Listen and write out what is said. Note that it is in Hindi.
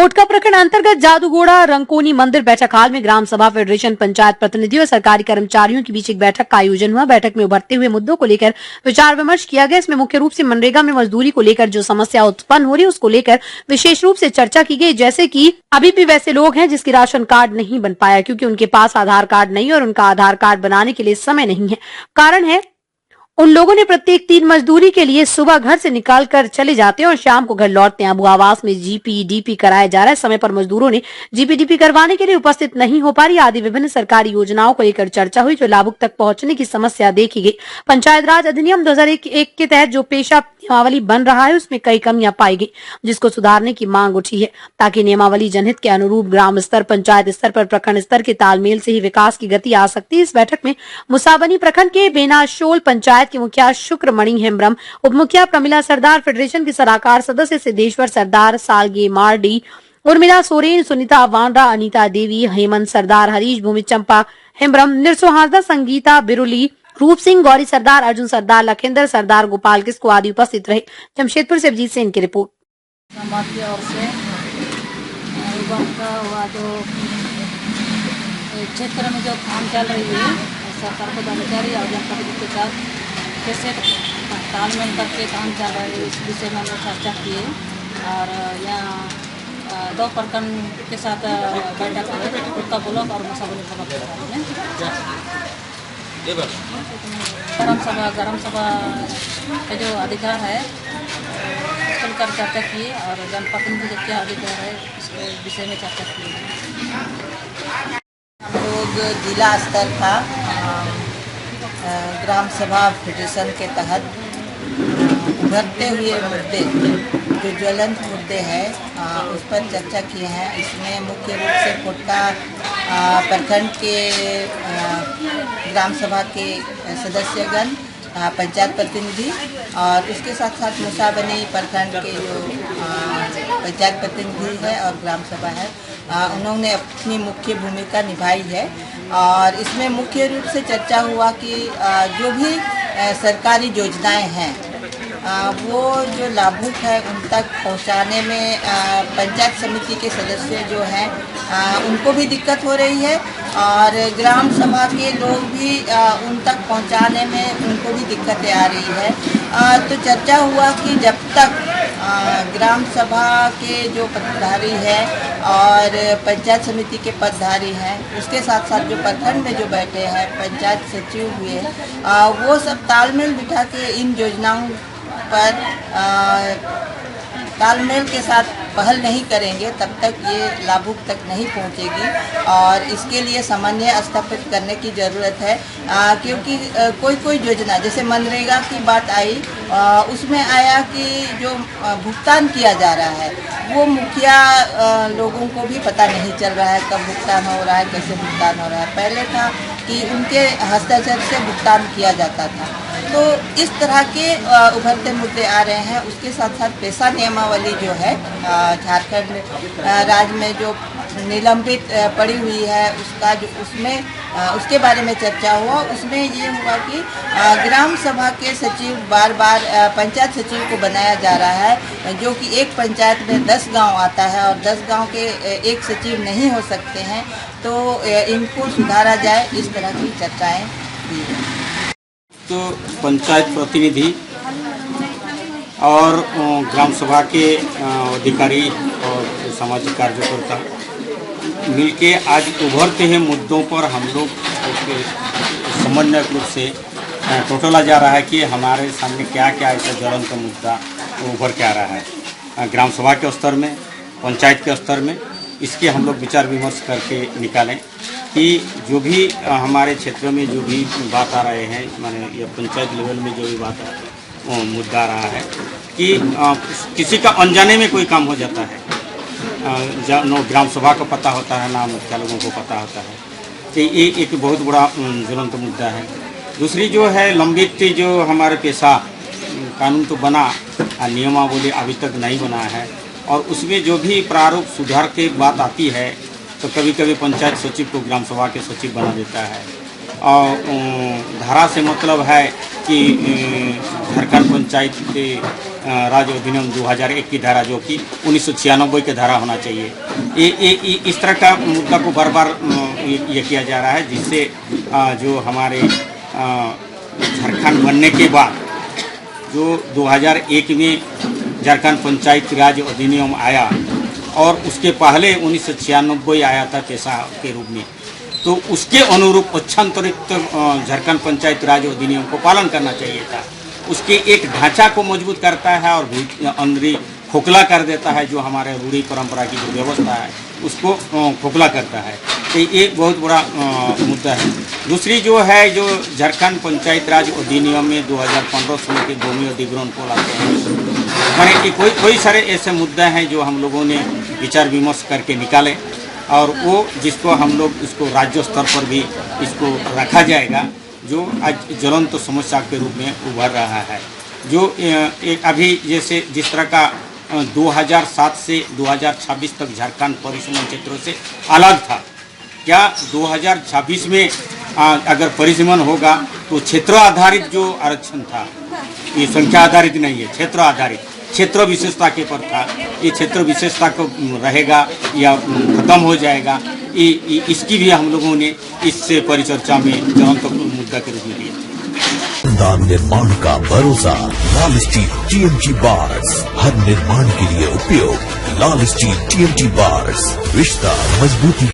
पोटका प्रखंड अंतर्गत जादूगोड़ा रंकोनी मंदिर बैठक हाल में ग्राम सभा फेडरेशन पंचायत प्रतिनिधियों और सरकारी कर्मचारियों के बीच एक बैठक का आयोजन हुआ। बैठक में उभरते हुए मुद्दों को लेकर विचार विमर्श किया गया। इसमें मुख्य रूप से मनरेगा में मजदूरी को लेकर जो समस्या उत्पन्न हो रही है उसको लेकर विशेष रूप से चर्चा की गई। जैसे कि अभी भी वैसे लोग हैं जिसकी राशन कार्ड नहीं बन पाया क्योंकि उनके पास आधार कार्ड नहीं और उनका आधार कार्ड बनाने के लिए समय नहीं है। कारण है उन लोगों ने प्रत्येक 3 मजदूरी के लिए सुबह घर से निकाल कर चले जाते हैं और शाम को घर लौटते हैं। अब आवास में जीपीडीपी कराया जा रहा है, समय पर मजदूरों ने जीपीडीपी करवाने के लिए उपस्थित नहीं हो पा रही आदि विभिन्न सरकारी योजनाओं को लेकर चर्चा हुई जो लाभुक तक पहुंचने की समस्या देखी गई। पंचायत राज अधिनियम 2001 के तहत जो पेशा नियमावली बन रहा है उसमें कई कमियां पाई गई जिसको सुधारने की मांग उठी है ताकि नियमावली जनहित के अनुरूप ग्राम स्तर, पंचायत स्तर पर प्रखंड स्तर के तालमेल से ही विकास की गति आ सकती है। इस बैठक में मुसाबनी प्रखंड के बेनाशोल पंचायत के मुखिया शुक्रमणि हेम्ब्रम, उप मुखिया प्रमिला सरदार, फेडरेशन के सलाहकार सदस्य सिद्धेश्वर सरदार, सालगे मार्डी, उर्मिला सोरेन, सुनीता वांड्रा, अनीता देवी, हेमंत सरदार, हरीश भूमि चंपा हेम्ब्रम, निरसो हांसदा, संगीता बिरुली, रूप सिंह, गौरी सरदार, अर्जुन सरदार, लखेंद्र सरदार, गोपाल किस्को आदि उपस्थित रहे। जमशेदपुर से अभिजीत सेन की रिपोर्ट। समाज की ओर से हुआ जो क्षेत्र में जो काम चल रही है सरकार को जानकारी और जनप्रतिनिधि के साथ कैसे तालमेल करके काम चल रहा है इस विषय में हम लोग चर्चा किए और यहाँ 2 प्रखंड के साथ बैठक हुए, पोटका ब्लॉक और मुसाबनी ब्लॉक के बारे में ग्राम सभा का जो अधिकार है उसको लेकर चर्चा की और जनप्रतिनिधि का क्या अधिकार है इसके विषय में चर्चा की। हम लोग जिला स्तर का ग्राम सभा फेडरेशन के तहत उभरते हुए मुद्दे जो ज्वलंत मुद्दे हैं उस पर चर्चा किए हैं। इसमें मुख्य रूप से पोटका प्रखंड के ग्राम सभा के सदस्यगण, पंचायत प्रतिनिधि और उसके साथ साथ मुसाबनी प्रखंड के जो पंचायत प्रतिनिधि है और ग्राम सभा है उन्होंने अपनी मुख्य भूमिका निभाई है और इसमें मुख्य रूप से चर्चा हुआ कि जो भी सरकारी योजनाएं हैं वो जो लाभुक है उन तक पहुंचाने में पंचायत समिति के सदस्य जो हैं उनको भी दिक्कत हो रही है और ग्राम सभा के लोग भी उन तक पहुंचाने में उनको भी दिक्कतें आ रही है। तो चर्चा हुआ कि जब तक ग्राम सभा के जो पदधारी है और पंचायत समिति के पदधारी हैं उसके साथ साथ जो प्रखंड में जो बैठे हैं पंचायत सचिव हुए वो सब तालमेल बिठा के इन योजनाओं पर तालमेल के साथ पहल नहीं करेंगे तब तक ये लाभुक तक नहीं पहुंचेगी और इसके लिए समन्वय स्थापित करने की ज़रूरत है क्योंकि कोई योजना जैसे मनरेगा की बात आई उसमें आया कि जो भुगतान किया जा रहा है वो मुखिया लोगों को भी पता नहीं चल रहा है कब भुगतान हो रहा है, कैसे भुगतान हो रहा है। पहले था कि उनके हस्ताक्षर से भुगतान किया जाता था। तो इस तरह के उभरते मुद्दे आ रहे हैं। उसके साथ साथ पेशा नियमावली जो है झारखंड राज्य में जो निलंबित पड़ी हुई है उसका जो उसके बारे में चर्चा हुआ। उसमें ये हुआ कि ग्राम सभा के सचिव बार पंचायत सचिव को बनाया जा रहा है जो कि एक पंचायत में 10 गांव आता है और 10 गांव के एक सचिव नहीं हो सकते हैं। तो इनको सुधारा जाए, इस तरह की चर्चाएं हुई हैं। तो पंचायत प्रतिनिधि और ग्राम सभा के अधिकारी और सामाजिक कार्यकर्ता मिलके आज उभरते हैं मुद्दों पर हम लोग समन्वय रूप से टोटला जा रहा है कि हमारे सामने क्या क्या ऐसा ज्वलंत मुद्दा उभर के आ रहा है ग्राम सभा के स्तर में, पंचायत के स्तर में। इसके हम लोग विचार विमर्श करके निकालें कि जो भी हमारे क्षेत्र में जो भी बात आ रहे हैं माने या पंचायत लेवल में जो भी बात मुद्दा आ रहा है कि किसी का अनजाने में कोई काम हो जाता है, न ग्राम सभा को पता होता है ना मुखिया लोगों को पता होता है। तो ये एक बहुत बड़ा ज्वलंत मुद्दा है। दूसरी जो है लंबित जो हमारे पेशा कानून तो बना, नियमावली अभी तक नहीं बना है और उसमें जो भी प्रारूप सुधार की बात आती है तो कभी कभी पंचायत सचिव को ग्राम सभा के सचिव बना देता है और धारा से मतलब है कि झारखंड पंचायत के राज्य अधिनियम 2001 की धारा, जो कि 1996 की धारा होना चाहिए। ये इस तरह का मुद्दा को बार बार ये किया जा रहा है, जिससे जो हमारे झारखंड बनने के बाद जो 2001 में झारखंड पंचायत राज अधिनियम आया और उसके पहले 1996 आया था पेशा के रूप में, तो उसके अनुरूप पक्षांतरित झारखंड पंचायत राज अधिनियम को पालन करना चाहिए था। उसके एक ढांचा को मजबूत करता है और अंदरी खोखला कर देता है। जो हमारे रूढ़ी परंपरा की जो व्यवस्था है उसको खोखला करता है। तो ये बहुत बड़ा मुद्दा है। दूसरी जो है, जो झारखंड पंचायत राज अधिनियम में 2015 के भूमि अधिग्रहण को लाते हैं, माने कि कोई सारे ऐसे मुद्दे हैं जो हम लोगों ने विचार विमर्श करके निकाले और वो जिसको हम लोग इसको राज्य स्तर पर भी इसको रखा जाएगा, जो आज ज्वलंत समस्या के रूप में उभर रहा है। जो एक अभी जैसे जिस तरह का 2007 से 2026 तक झारखंड परिसीमन क्षेत्रों से अलग था, क्या 2026 में अगर परिसीमन होगा तो क्षेत्र आधारित जो आरक्षण था, ये संख्या आधारित नहीं है, क्षेत्र आधारित, क्षेत्र विशेषता के पर था, ये क्षेत्र विशेषता को रहेगा या खत्म हो जाएगा, इसकी भी हम लोगों ने इससे परिचर्चा में ज्वलंत मुद्दा के रूप में लिया। दान निर्माण का भरोसा लाल स्टील TMT बार्स, हर निर्माण के लिए उपयोग लाल स्टील TMT बार्स, रिश्ता मजबूती